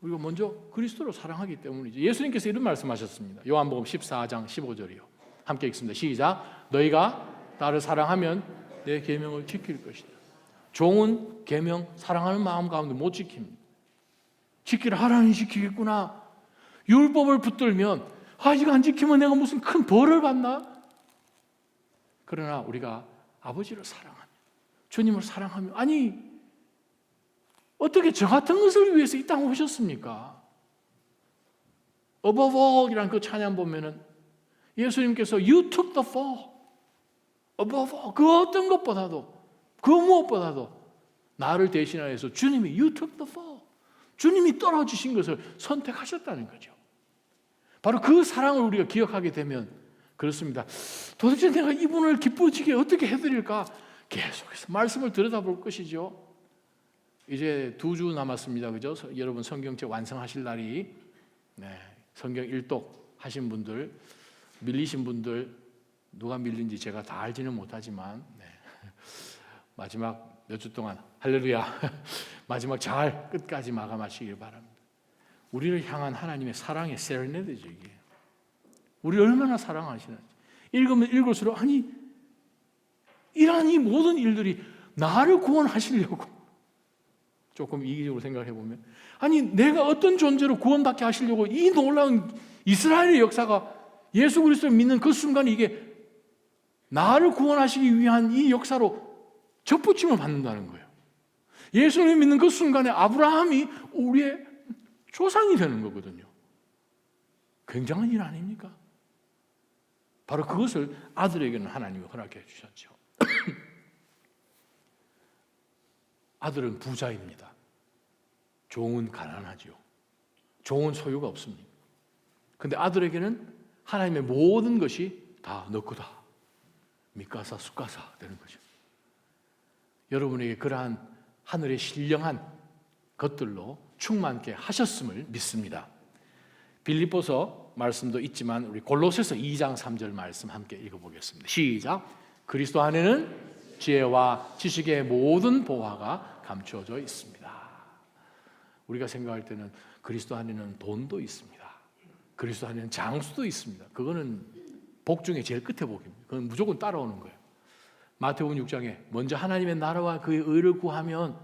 우리가 먼저 그리스도를 사랑하기 때문이죠. 예수님께서 이런 말씀하셨습니다. 요한복음 14장 15절이요. 함께 읽습니다. 시작. 너희가 나를 사랑하면 내 계명을 지킬 것이다. 종은 계명 사랑하는 마음 가운데 못 지킵니다. 지키라 하라니 지키겠구나. 율법을 붙들면 이거 안 지키면 내가 무슨 큰 벌을 받나? 그러나 우리가 아버지를 사랑하면, 주님을 사랑하며, 아니 어떻게 저 같은 것을 위해서 이 땅에 오셨습니까? Above all이라는 그 찬양 보면은 예수님께서 You took the fall. Above all, 그 어떤 것보다도, 그 무엇보다도 나를 대신하여서 주님이 You took the fall. 주님이 떨어지신 것을 선택하셨다는 거죠. 바로 그 사랑을 우리가 기억하게 되면 그렇습니다. 도대체 내가 이분을 기쁘시게 어떻게 해드릴까? 계속해서 말씀을 들여다볼 것이죠. 이제 2주 남았습니다. 그죠? 여러분 성경책 완성하실 날이. 네, 성경 일독 하신 분들, 밀리신 분들, 누가 밀린지 제가 다 알지는 못하지만, 네. 마지막 몇 주 동안 할렐루야 마지막 잘 끝까지 마감하시길 바랍니다. 우리를 향한 하나님의 사랑의 세레네드죠. 이게 우리를 얼마나 사랑하시는지 읽으면 읽을수록, 아니 이러한 이 모든 일들이 나를 구원하시려고, 조금 이기적으로 생각해 보면, 아니 내가 어떤 존재로 구원받게 하시려고 이 놀라운 이스라엘의 역사가, 예수 그리스도를 믿는 그 순간에 이게 나를 구원하시기 위한 이 역사로 접붙임을 받는다는 거예요. 예수를 믿는 그 순간에 아브라함이 우리의 조상이 되는 거거든요. 굉장한 일 아닙니까? 바로 그것을 아들에게는 하나님이 허락해 주셨죠. 아들은 부자입니다. 종은 가난하죠. 종은 소유가 없습니다. 그런데 아들에게는 하나님의 모든 것이 다 너 거다. 미카사 수카사 되는 거죠. 여러분에게 그러한 하늘의 신령한 것들로 충만케 하셨음을 믿습니다. 빌립보서 말씀도 있지만 우리 골로새서 2장 3절 말씀 함께 읽어보겠습니다. 시작. 그리스도 안에는 지혜와 지식의 모든 보화가 감추어져 있습니다. 우리가 생각할 때는 그리스도 안에는 돈도 있습니다. 그리스도 안에는 장수도 있습니다. 그거는 복 중에 제일 끝에 복입니다. 그건 무조건 따라오는 거예요. 마태복음 6장에 먼저 하나님의 나라와 그의 의를 구하면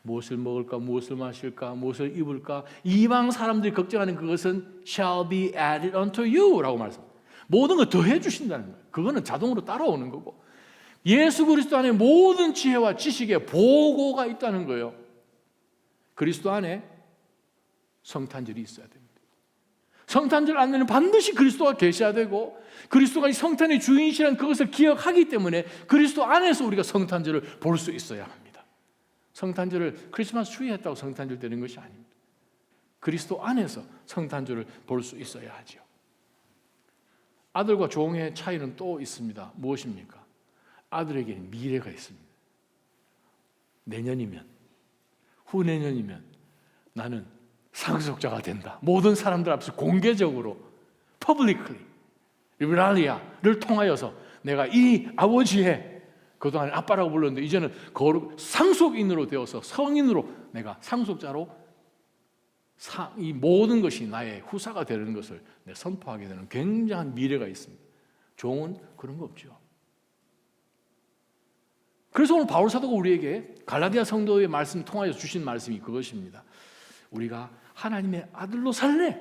무엇을 먹을까, 무엇을 마실까, 무엇을 입을까, 이방 사람들이 걱정하는 그것은 shall be added unto you 라고 말씀합니다. 모든 걸 더해 주신다는 거예요. 그거는 자동으로 따라오는 거고, 예수 그리스도 안에 모든 지혜와 지식의 보고가 있다는 거예요. 그리스도 안에 성탄절이 있어야 됩니다. 성탄절 안에는 반드시 그리스도가 계셔야 되고, 그리스도가 이 성탄의 주인이시라는 그것을 기억하기 때문에 그리스도 안에서 우리가 성탄절을 볼 수 있어야 합니다. 성탄절을 크리스마스 트리 했다고 성탄절 되는 것이 아닙니다. 그리스도 안에서 성탄절을 볼 수 있어야 하죠. 아들과 종의 차이는 또 있습니다. 무엇입니까? 아들에게는 미래가 있습니다. 내년이면, 후내년이면 나는 상속자가 된다. 모든 사람들 앞에서 공개적으로 publicly 리베랄리아를 통하여서 내가 이 아버지의, 그동안 아빠라고 불렀는데 이제는 상속인으로 되어서 성인으로 내가 상속자로 이 모든 것이 나의 후사가 되는 것을 선포하게 되는 굉장한 미래가 있습니다. 종은 그런 거 없죠. 그래서 오늘 바울 사도가 우리에게 갈라디아 성도의 말씀을 통하여 주신 말씀이 그것입니다. 우리가 하나님의 아들로 살래?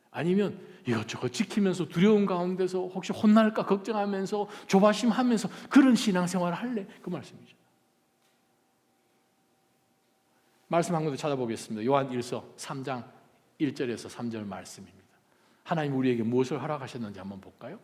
아니면 이것저것 지키면서 두려움 가운데서 혹시 혼날까 걱정하면서 조바심하면서 그런 신앙생활을 할래? 그 말씀이죠. 말씀 한 군데 찾아보겠습니다. 요한 1서 3장 1절에서 3절 말씀입니다. 하나님 우리에게 무엇을 허락하셨는지 한번 볼까요?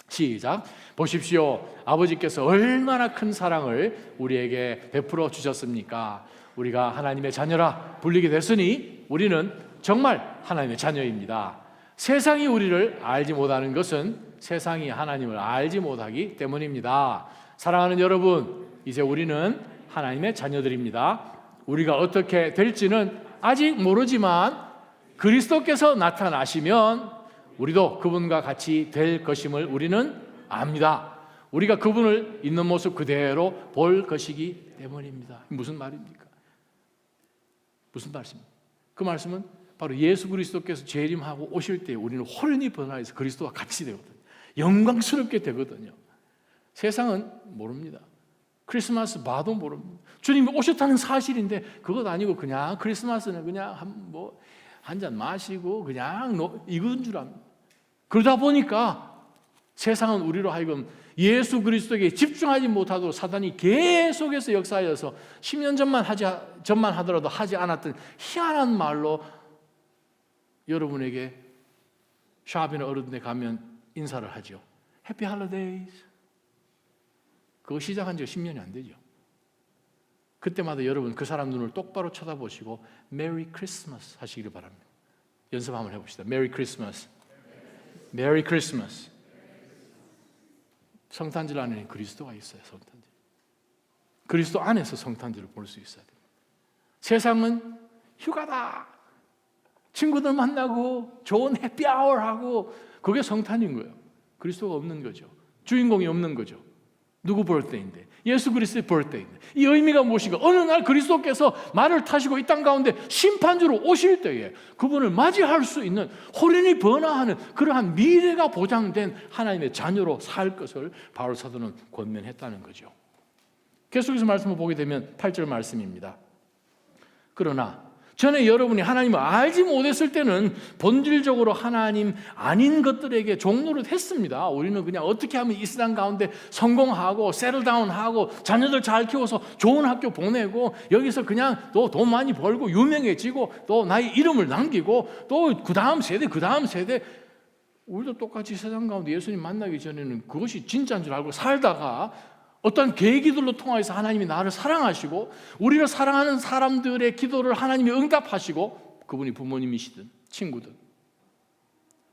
시작. 보십시오. 아버지께서 얼마나 큰 사랑을 우리에게 베풀어 주셨습니까? 우리가 하나님의 자녀라 불리게 됐으니 우리는 정말 하나님의 자녀입니다. 세상이 우리를 알지 못하는 것은 세상이 하나님을 알지 못하기 때문입니다. 사랑하는 여러분, 이제 우리는 하나님의 자녀들입니다. 우리가 어떻게 될지는 아직 모르지만 그리스도께서 나타나시면 우리도 그분과 같이 될 것임을 우리는 압니다. 우리가 그분을 있는 모습 그대로 볼 것이기 때문입니다. 무슨 말입니까? 무슨 말씀입니까? 그 말씀은 바로 예수 그리스도께서 재림하고 오실 때 우리는 홀연히 변화해서 그리스도와 같이 되거든요. 영광스럽게 되거든요. 세상은 모릅니다. 크리스마스 봐도 모릅니다. 주님이 오셨다는 사실인데 그것 아니고 그냥 크리스마스는 그냥 한 잔 마시고 그냥 이건 줄 압니다. 그러다 보니까 세상은 우리로 하여금 예수 그리스도에게 집중하지 못하도록 사단이 계속해서 역사하여서 10년 전만 하더라도 하지 않았던 희한한 말로 여러분에게 샵이나 어른데 가면 인사를 하죠. 해피 할리데이즈. 그거 시작한 지가 10년이 안 되죠. 그때마다 여러분 그 사람 눈을 똑바로 쳐다보시고 메리 크리스마스 하시기를 바랍니다. 연습 한번 해봅시다. 메리 크리스마스. 메리 크리스마스. 성탄절 안에는 그리스도가 있어요. 성탄절. 그리스도 안에서 성탄절을 볼 수 있어야 됩니다. 세상은 휴가다. 친구들 만나고 좋은 해피아워하고 그게 성탄인 거예요. 그리스도가 없는 거죠. 주인공이 없는 거죠. 누구 birthday인데? 예수 그리스도의 birthday인데. 이 의미가 무엇인가? 어느 날 그리스도께서 말을 타시고 이 땅 가운데 심판주로 오실 때에 그분을 맞이할 수 있는 호련히 변화하는 그러한 미래가 보장된 하나님의 자녀로 살 것을 바울 사도는 권면했다는 거죠. 계속해서 말씀을 보게 되면 8절 말씀입니다. 그러나 전에 여러분이 하나님을 알지 못했을 때는 본질적으로 하나님 아닌 것들에게 종노릇 했습니다. 우리는 그냥 어떻게 하면 이 세상 가운데 성공하고 세틀다운하고 자녀들 잘 키워서 좋은 학교 보내고 여기서 그냥 또 돈 많이 벌고 유명해지고 또 나의 이름을 남기고 또 그 다음 세대 우리도 똑같이 세상 가운데 예수님 만나기 전에는 그것이 진짜인 줄 알고 살다가 어떤 계기들로 통해서 하나님이 나를 사랑하시고 우리를 사랑하는 사람들의 기도를 하나님이 응답하시고 그분이 부모님이시든 친구든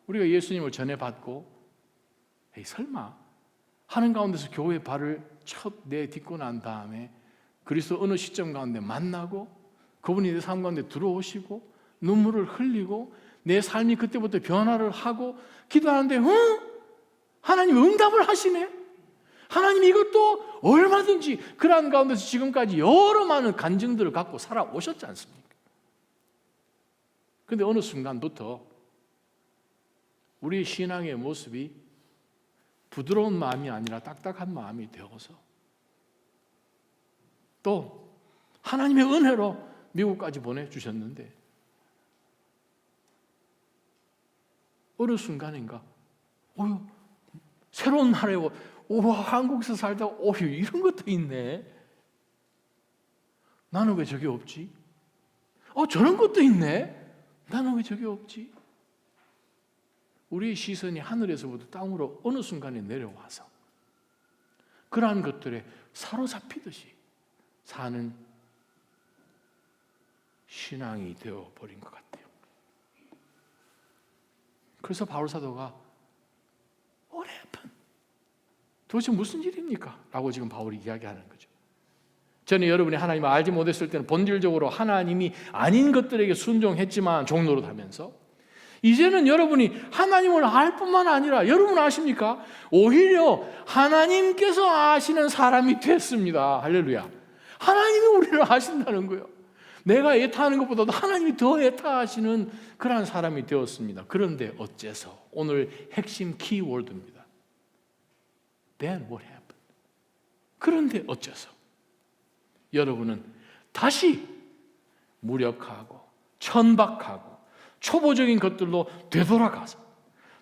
우리가 예수님을 전해받고 에이 설마 하는 가운데서 교회 발을 첫 내딛고 난 다음에 그리스도 어느 시점 가운데 만나고 그분이 내 삶 가운데 들어오시고 눈물을 흘리고 내 삶이 그때부터 변화를 하고 기도하는데 하나님이 응답을 하시네. 하나님이 이것도 얼마든지 그러한 가운데서 지금까지 여러 많은 간증들을 갖고 살아오셨지 않습니까? 그런데 어느 순간부터 우리 신앙의 모습이 부드러운 마음이 아니라 딱딱한 마음이 되어서 또 하나님의 은혜로 미국까지 보내주셨는데 어느 순간인가 새로운 나라에 한국에서 살다 이런 것도 있네. 나는 왜 저게 없지? 저런 것도 있네. 나는 왜 저게 없지? 우리의 시선이 하늘에서부터 땅으로 어느 순간에 내려와서 그러한 것들에 사로잡히듯이 사는 신앙이 되어버린 것 같아요. 그래서 바울 사도가 도대체 무슨 일입니까? 라고 지금 바울이 이야기하는 거죠. 전에 여러분이 하나님을 알지 못했을 때는 본질적으로 하나님이 아닌 것들에게 순종했지만 종노릇 하면서 이제는 여러분이 하나님을 알 뿐만 아니라 여러분 아십니까? 오히려 하나님께서 아시는 사람이 됐습니다. 할렐루야. 하나님이 우리를 아신다는 거예요. 내가 애타하는 것보다도 하나님이 더 애타하시는 그러한 사람이 되었습니다. 그런데 어째서? 오늘 핵심 키워드입니다. Then what happened? 그런데 어째서? 여러분은 다시 무력하고 천박하고 초보적인 것들로 되돌아가서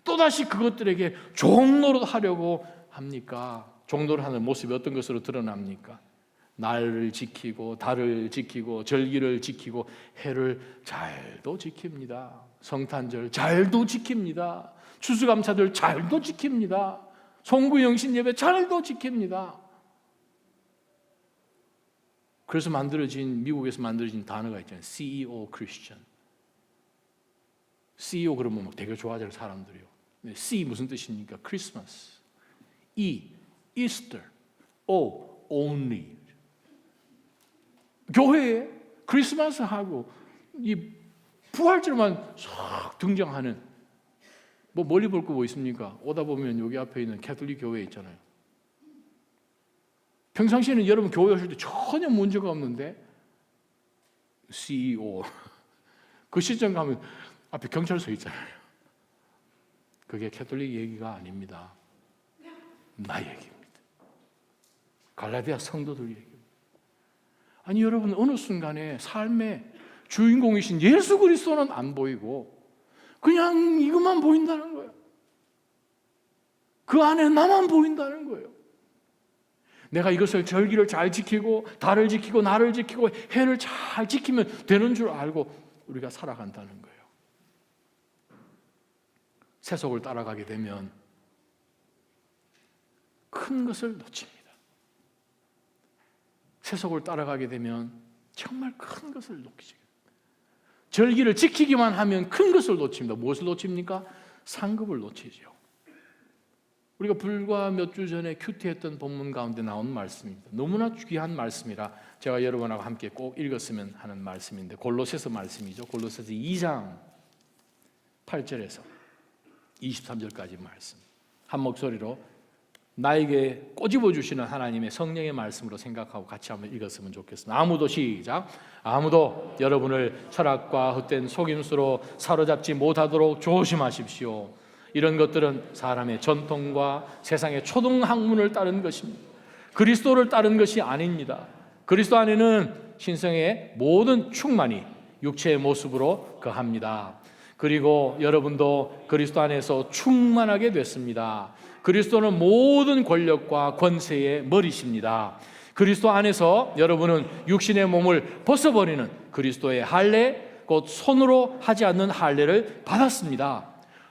또다시 그것들에게 종노릇 하려고 합니까? 종노릇하는 모습이 어떤 것으로 드러납니까? 날을 지키고 달을 지키고 절기를 지키고 해를 잘도 지킵니다. 성탄절 잘도 지킵니다. 추수감사절 잘도 지킵니다. 송구영신 예배 잘도 지킵니다. 그래서 미국에서 만들어진 단어가 있잖아요. CEO Christian. CEO 그러면 막 되게 좋아하는 사람들이요. C 무슨 뜻입니까? 크리스마스. E, Easter. O, only. 교회에 크리스마스하고 이 부활절만 싹 등장하는 멀리 볼 거 뭐 있습니까? 오다 보면 여기 앞에 있는 캐톨릭 교회 있잖아요. 평상시에는 여러분 교회 오실 때 전혀 문제가 없는데 CEO 그 시점 가면 앞에 경찰서 있잖아요. 그게 캐톨릭 얘기가 아닙니다. 나 얘기입니다. 갈라디아 성도들 얘기입니다. 아니 여러분 어느 순간에 삶의 주인공이신 예수 그리스도는 안 보이고 그냥 이것만 보인다는 거예요. 그 안에 나만 보인다는 거예요. 내가 이것을 절기를 잘 지키고 달을 지키고 날을 지키고 해를 잘 지키면 되는 줄 알고 우리가 살아간다는 거예요. 세속을 따라가게 되면 큰 것을 놓칩니다. 세속을 따라가게 되면 정말 큰 것을 놓치죠. 절기를 지키기만 하면 큰 것을 놓칩니다. 무엇을 놓칩니까? 상급을 놓치죠. 우리가 불과 몇 주 전에 큐티했던 본문 가운데 나온 말씀입니다. 너무나 귀한 말씀이라 제가 여러분하고 함께 꼭 읽었으면 하는 말씀인데, 골로새서 말씀이죠. 골로새서 2장 8절에서 23절까지 말씀, 한 목소리로 나에게 꼬집어 주시는 하나님의 성령의 말씀으로 생각하고 같이 한번 읽었으면 좋겠습니다. 아무도, 시작. 아무도 여러분을 철학과 헛된 속임수로 사로잡지 못하도록 조심하십시오. 이런 것들은 사람의 전통과 세상의 초등학문을 따른 것입니다. 그리스도를 따른 것이 아닙니다. 그리스도 안에는 신성의 모든 충만이 육체의 모습으로 거합니다. 그리고 여러분도 그리스도 안에서 충만하게 됐습니다. 그리스도는 모든 권력과 권세의 머리십니다. 그리스도 안에서 여러분은 육신의 몸을 벗어버리는 그리스도의 할례, 곧 손으로 하지 않는 할례를 받았습니다.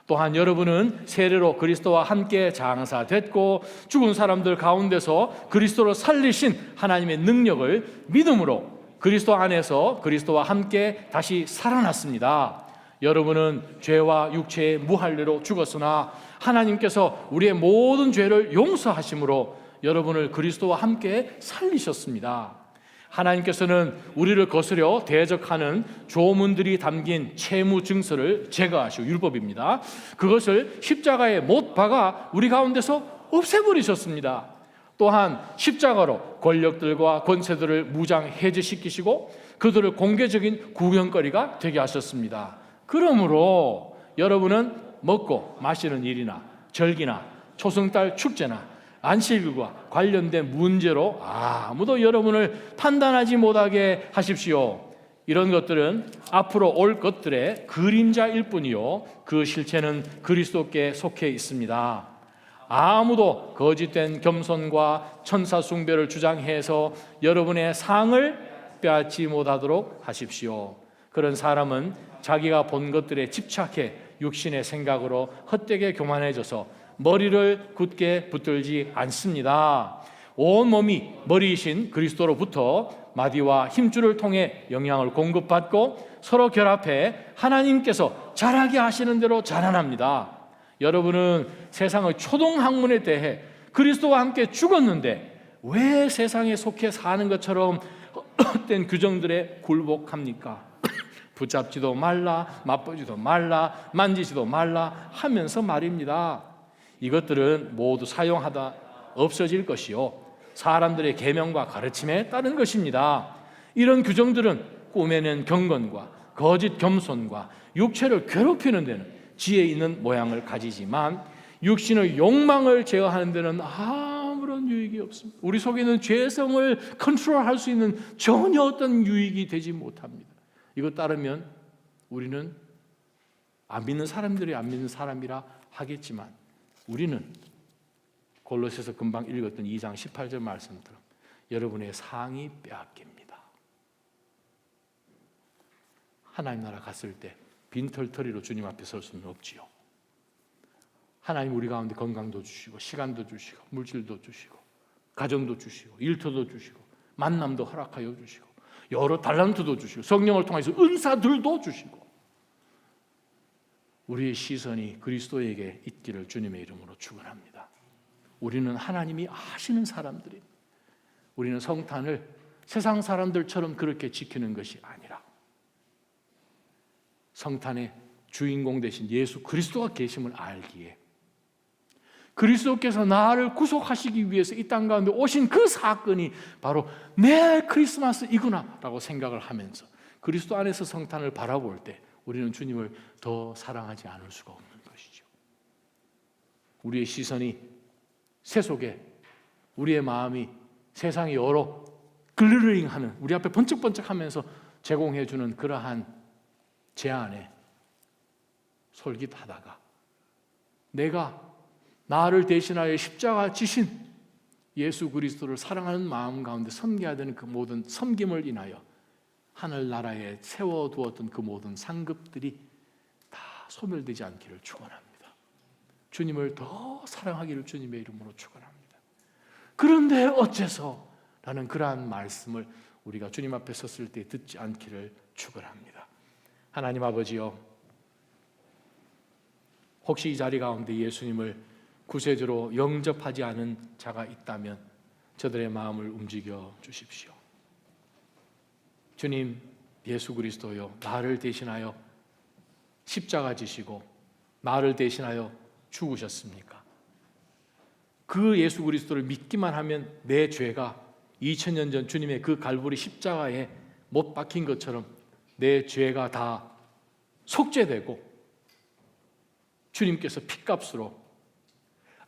또한 여러분은 세례로 그리스도와 함께 장사됐고 죽은 사람들 가운데서 그리스도로 살리신 하나님의 능력을 믿음으로 그리스도 안에서 그리스도와 함께 다시 살아났습니다. 여러분은 죄와 육체의 무할례로 죽었으나 하나님께서 우리의 모든 죄를 용서하심으로 여러분을 그리스도와 함께 살리셨습니다. 하나님께서는 우리를 거스려 대적하는 조문들이 담긴 채무 증서를 제거하시고, 율법입니다. 그것을 십자가에 못 박아 우리 가운데서 없애버리셨습니다. 또한 십자가로 권력들과 권세들을 무장 해제시키시고 그들을 공개적인 구경거리가 되게 하셨습니다. 그러므로 여러분은 먹고 마시는 일이나 절기나 초승달 축제나 안식일과 관련된 문제로 아무도 여러분을 판단하지 못하게 하십시오. 이런 것들은 앞으로 올 것들의 그림자일 뿐이요, 그 실체는 그리스도께 속해 있습니다. 아무도 거짓된 겸손과 천사 숭배를 주장해서 여러분의 상을 빼앗지 못하도록 하십시오. 그런 사람은 자기가 본 것들에 집착해 육신의 생각으로 헛되게 교만해져서 머리를 굳게 붙들지 않습니다. 온 몸이 머리이신 그리스도로부터 마디와 힘줄을 통해 영향을 공급받고 서로 결합해 하나님께서 잘하게 하시는 대로 자라납니다. 여러분은 세상의 초등학문에 대해 그리스도와 함께 죽었는데 왜 세상에 속해 사는 것처럼 헛된 규정들에 굴복합니까? 붙잡지도 말라, 맛보지도 말라, 만지지도 말라 하면서 말입니다. 이것들은 모두 사용하다 없어질 것이요, 사람들의 계명과 가르침에 따른 것입니다. 이런 규정들은 꾸며낸 경건과 거짓 겸손과 육체를 괴롭히는 데는 지혜 있는 모양을 가지지만 육신의 욕망을 제어하는 데는 아무런 유익이 없습니다. 우리 속에 있는 죄성을 컨트롤할 수 있는 전혀 어떤 유익이 되지 못합니다. 이것 따르면 우리는 안 믿는 사람들이 안 믿는 사람이라 하겠지만 우리는 골로새서 금방 읽었던 2장 18절 말씀처럼 여러분의 상이 빼앗깁니다. 하나님 나라 갔을 때 빈털터리로 주님 앞에 설 수는 없지요. 하나님 우리 가운데 건강도 주시고 시간도 주시고 물질도 주시고 가정도 주시고 일터도 주시고 만남도 허락하여 주시고 여러 달란트도 주시고 성령을 통해서 은사들도 주시고 우리의 시선이 그리스도에게 있기를 주님의 이름으로 축원합니다. 우리는 하나님이 아시는 사람들입니다. 우리는 성탄을 세상 사람들처럼 그렇게 지키는 것이 아니라 성탄의 주인공 되신 예수 그리스도가 계심을 알기에 그리스도께서 나를 구속하시기 위해서 이 땅 가운데 오신 그 사건이 바로 내 크리스마스이구나 라고 생각을 하면서 그리스도 안에서 성탄을 바라볼 때 우리는 주님을 더 사랑하지 않을 수가 없는 것이죠. 우리의 시선이 세속에, 우리의 마음이 세상의 여러 글르링하는 우리 앞에 번쩍번쩍하면서 제공해주는 그러한 제안에 솔깃하다가 내가 나를 대신하여 십자가 지신 예수 그리스도를 사랑하는 마음 가운데 섬겨야 되는 그 모든 섬김을 인하여 하늘나라에 세워두었던 그 모든 상급들이 다 소멸되지 않기를 축원합니다. 주님을 더 사랑하기를 주님의 이름으로 축원합니다. 그런데 어째서? 라는 그러한 말씀을 우리가 주님 앞에 섰을 때 듣지 않기를 축원합니다. 하나님 아버지여, 혹시 이 자리 가운데 예수님을 구세주로 영접하지 않은 자가 있다면 저들의 마음을 움직여 주십시오. 주님, 예수 그리스도여, 나를 대신하여 십자가 지시고 나를 대신하여 죽으셨습니까? 그 예수 그리스도를 믿기만 하면 내 죄가 2000년 전 주님의 그 갈보리 십자가에 못 박힌 것처럼 내 죄가 다 속죄되고 주님께서 피값으로,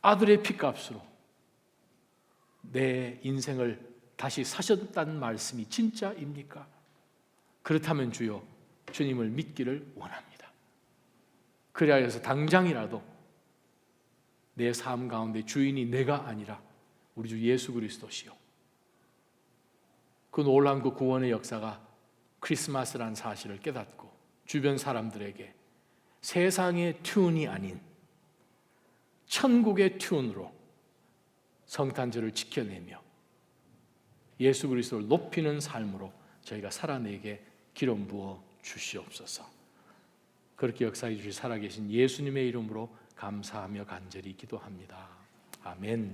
아들의 피값으로 내 인생을 다시 사셨다는 말씀이 진짜입니까? 그렇다면 주여, 주님을 믿기를 원합니다. 그리하여서 당장이라도 내 삶 가운데 주인이 내가 아니라 우리 주 예수 그리스도시요, 그 놀라운 그 구원의 역사가 크리스마스라는 사실을 깨닫고 주변 사람들에게 세상의 튠이 아닌 천국의 튠으로 성탄절을 지켜내며 예수 그리스도를 높이는 삶으로 저희가 살아내게 기름 부어 주시옵소서. 그렇게 역사해 주실 살아계신 예수님의 이름으로 감사하며 간절히 기도합니다. 아멘.